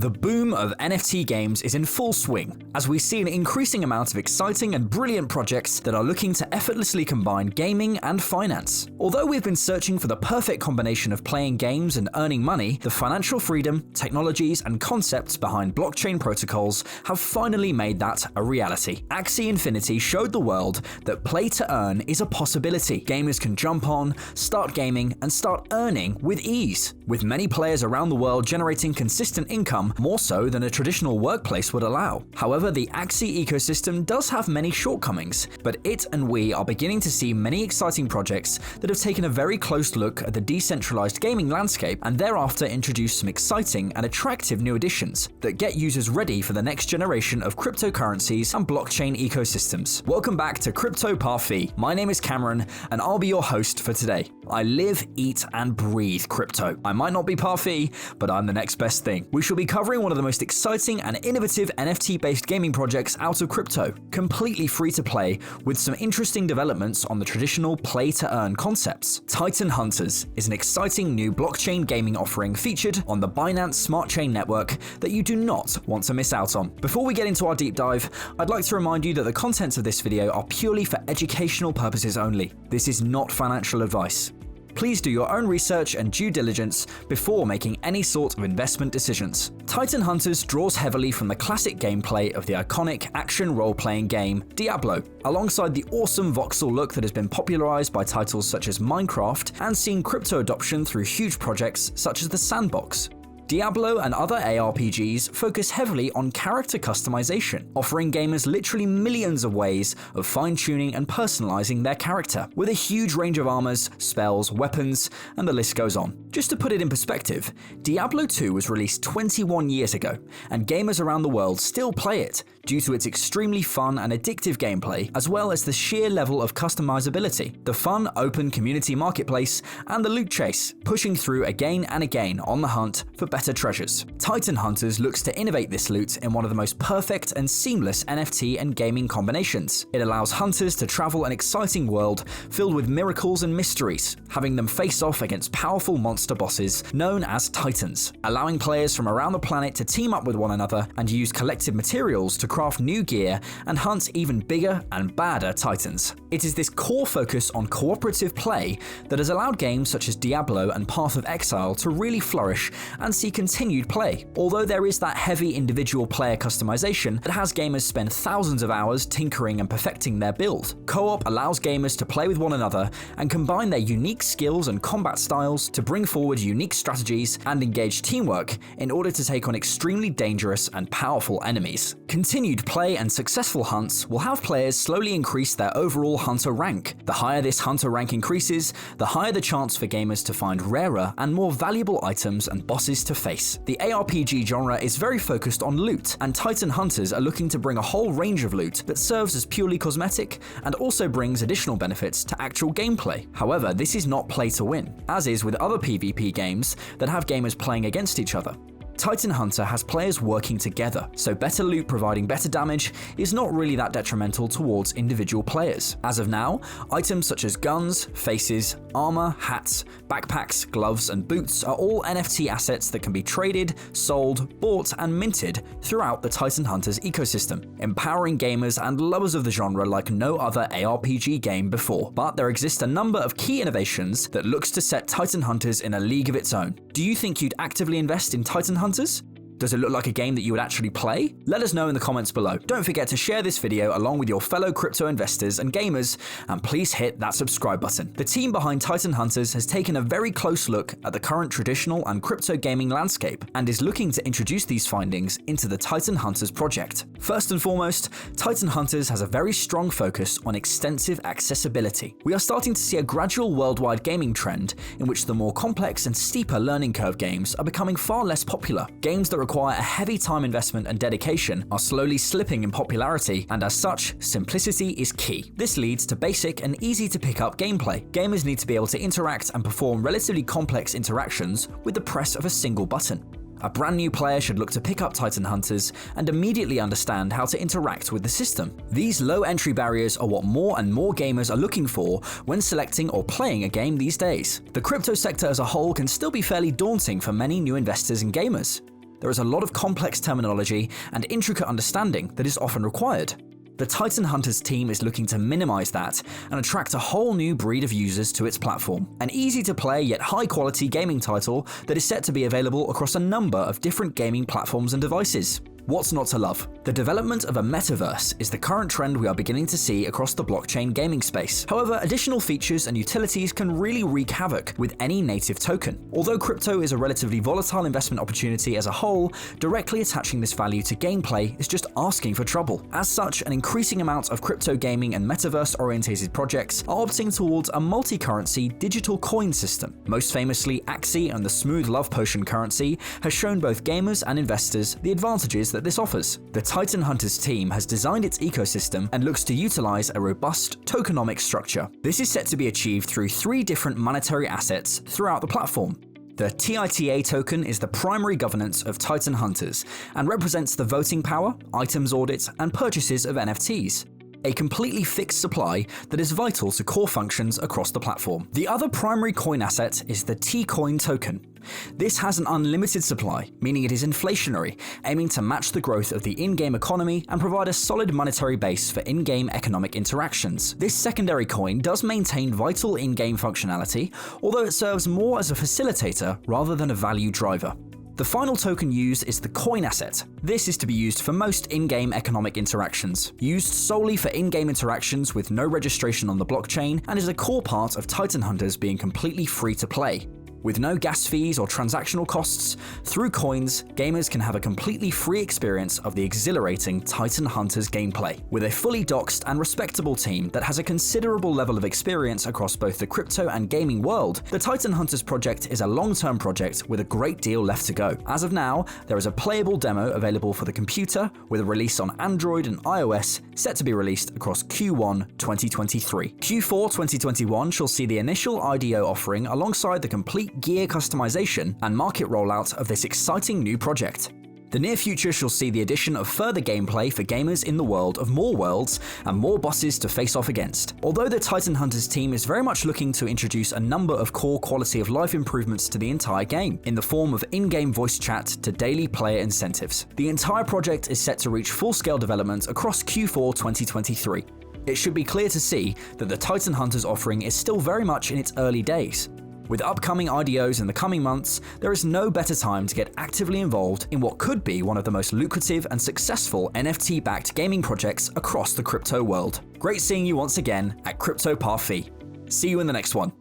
The boom of NFT games is in full swing, as we see an increasing amount of exciting and brilliant projects that are looking to effortlessly combine gaming and finance. Although we've been searching for the perfect combination of playing games and earning money, the financial freedom, technologies, and concepts behind blockchain protocols have finally made that a reality. Axie Infinity showed the world that play to earn is a possibility. Gamers can jump on, start gaming, and start earning with ease, with many players around the world generating consistent income more so than a traditional workplace would allow. However, the Axie ecosystem does have many shortcomings, but it and we are beginning to see many exciting projects that have taken a very close look at the decentralized gaming landscape and thereafter introduced some exciting and attractive new additions that get users ready for the next generation of cryptocurrencies and blockchain ecosystems. Welcome back to CryptoPafi. My name is Cameron, and I'll be your host for today. I live, eat, and breathe crypto. I might not be Pafi, but I'm the next best thing. We shall be covering one of the most exciting and innovative NFT-based gaming projects out of crypto, completely free to play, with some interesting developments on the traditional play-to-earn concepts. Titan Hunters is an exciting new blockchain gaming offering featured on the Binance Smart Chain network that you do not want to miss out on. Before we get into our deep dive, I'd like to remind you that the contents of this video are purely for educational purposes only. This is not financial advice. Please do your own research and due diligence before making any sort of investment decisions. Titan Hunters draws heavily from the classic gameplay of the iconic action role-playing game Diablo, alongside the awesome voxel look that has been popularized by titles such as Minecraft and seen crypto adoption through huge projects such as the Sandbox. Diablo and other ARPGs focus heavily on character customization, offering gamers literally millions of ways of fine-tuning and personalizing their character, with a huge range of armors, spells, weapons, and the list goes on. Just to put it in perspective, Diablo 2 was released 21 years ago, and gamers around the world still play it due to its extremely fun and addictive gameplay, as well as the sheer level of customizability, the fun, open community marketplace, and the loot chase, pushing through again and again on the hunt for better treasures. Titan Hunters looks to innovate this loot in one of the most perfect and seamless NFT and gaming combinations. It allows hunters to travel an exciting world filled with miracles and mysteries, having them face off against powerful monster bosses known as Titans, allowing players from around the planet to team up with one another and use collective materials to craft new gear and hunt even bigger and badder Titans. It is this core focus on cooperative play that has allowed games such as Diablo and Path of Exile to really flourish and see continued play, although there is that heavy individual player customization that has gamers spend thousands of hours tinkering and perfecting their build. Co-op allows gamers to play with one another and combine their unique skills and combat styles to bring forward unique strategies and engage teamwork in order to take on extremely dangerous and powerful enemies. Continued play and successful hunts will have players slowly increase their overall hunter rank. The higher this hunter rank increases, the higher the chance for gamers to find rarer and more valuable items and bosses to face. The ARPG genre is very focused on loot, and Titan Hunters are looking to bring a whole range of loot that serves as purely cosmetic and also brings additional benefits to actual gameplay. However, this is not play to win, as is with other PvP games that have gamers playing against each other. Titan Hunter has players working together, so better loot providing better damage is not really that detrimental towards individual players. As of now, items such as guns, faces, armor, hats, backpacks, gloves, and boots are all NFT assets that can be traded, sold, bought, and minted throughout the Titan Hunters ecosystem, empowering gamers and lovers of the genre like no other ARPG game before. But there exist a number of key innovations that looks to set Titan Hunters in a league of its own. Do you think you'd actively invest in Titan Hunters? Does it look like a game that you would actually play? Let us know in the comments below. Don't forget to share this video along with your fellow crypto investors and gamers, and please hit that subscribe button. The team behind Titan Hunters has taken a very close look at the current traditional and crypto gaming landscape and is looking to introduce these findings into the Titan Hunters project. First and foremost, Titan Hunters has a very strong focus on extensive accessibility. We are starting to see a gradual worldwide gaming trend in which the more complex and steeper learning curve games are becoming far less popular. Games that require a heavy time investment and dedication are slowly slipping in popularity, and as such, simplicity is key. This leads to basic and easy to pick up gameplay. Gamers need to be able to interact and perform relatively complex interactions with the press of a single button. A brand new player should look to pick up Titan Hunters and immediately understand how to interact with the system. These low entry barriers are what more and more gamers are looking for when selecting or playing a game these days. The crypto sector as a whole can still be fairly daunting for many new investors and gamers. There is a lot of complex terminology and intricate understanding that is often required. The Titan Hunters team is looking to minimize that and attract a whole new breed of users to its platform. An easy-to-play yet high-quality gaming title that is set to be available across a number of different gaming platforms and devices. What's not to love? The development of a metaverse is the current trend we are beginning to see across the blockchain gaming space. However, additional features and utilities can really wreak havoc with any native token. Although crypto is a relatively volatile investment opportunity as a whole, directly attaching this value to gameplay is just asking for trouble. As such, an increasing amount of crypto gaming and metaverse-oriented projects are opting towards a multi-currency digital coin system. Most famously, Axie and the Smooth Love Potion currency has shown both gamers and investors the advantages that this offers. The Titan Hunters team has designed its ecosystem and looks to utilize a robust tokenomic structure. This is set to be achieved through 3 different monetary assets throughout the platform. The TITA token is the primary governance of Titan Hunters and represents the voting power, items audit, and purchases of NFTs. A completely fixed supply that is vital to core functions across the platform. The other primary coin asset is the T-Coin token. This has an unlimited supply, meaning it is inflationary, aiming to match the growth of the in-game economy and provide a solid monetary base for in-game economic interactions. This secondary coin does maintain vital in-game functionality, although it serves more as a facilitator rather than a value driver. The final token used is the coin asset. This is to be used for most in-game economic interactions, used solely for in-game interactions with no registration on the blockchain, and is a core part of Titan Hunters being completely free to play. With no gas fees or transactional costs, through coins, gamers can have a completely free experience of the exhilarating Titan Hunters gameplay. With a fully doxed and respectable team that has a considerable level of experience across both the crypto and gaming world, the Titan Hunters project is a long-term project with a great deal left to go. As of now, there is a playable demo available for the computer, with a release on Android and iOS set to be released across Q1 2023. Q4 2021 shall see the initial IDO offering alongside the complete gear customization and market rollout of this exciting new project. The near future shall see the addition of further gameplay for gamers in the world of more worlds and more bosses to face off against. Although the Titan Hunters team is very much looking to introduce a number of core quality of life improvements to the entire game, in the form of in-game voice chat to daily player incentives. The entire project is set to reach full-scale development across Q4 2023. It should be clear to see that the Titan Hunters offering is still very much in its early days. With upcoming IDOs in the coming months, there is no better time to get actively involved in what could be one of the most lucrative and successful NFT-backed gaming projects across the crypto world. Great seeing you once again at CryptoPafi. See you in the next one.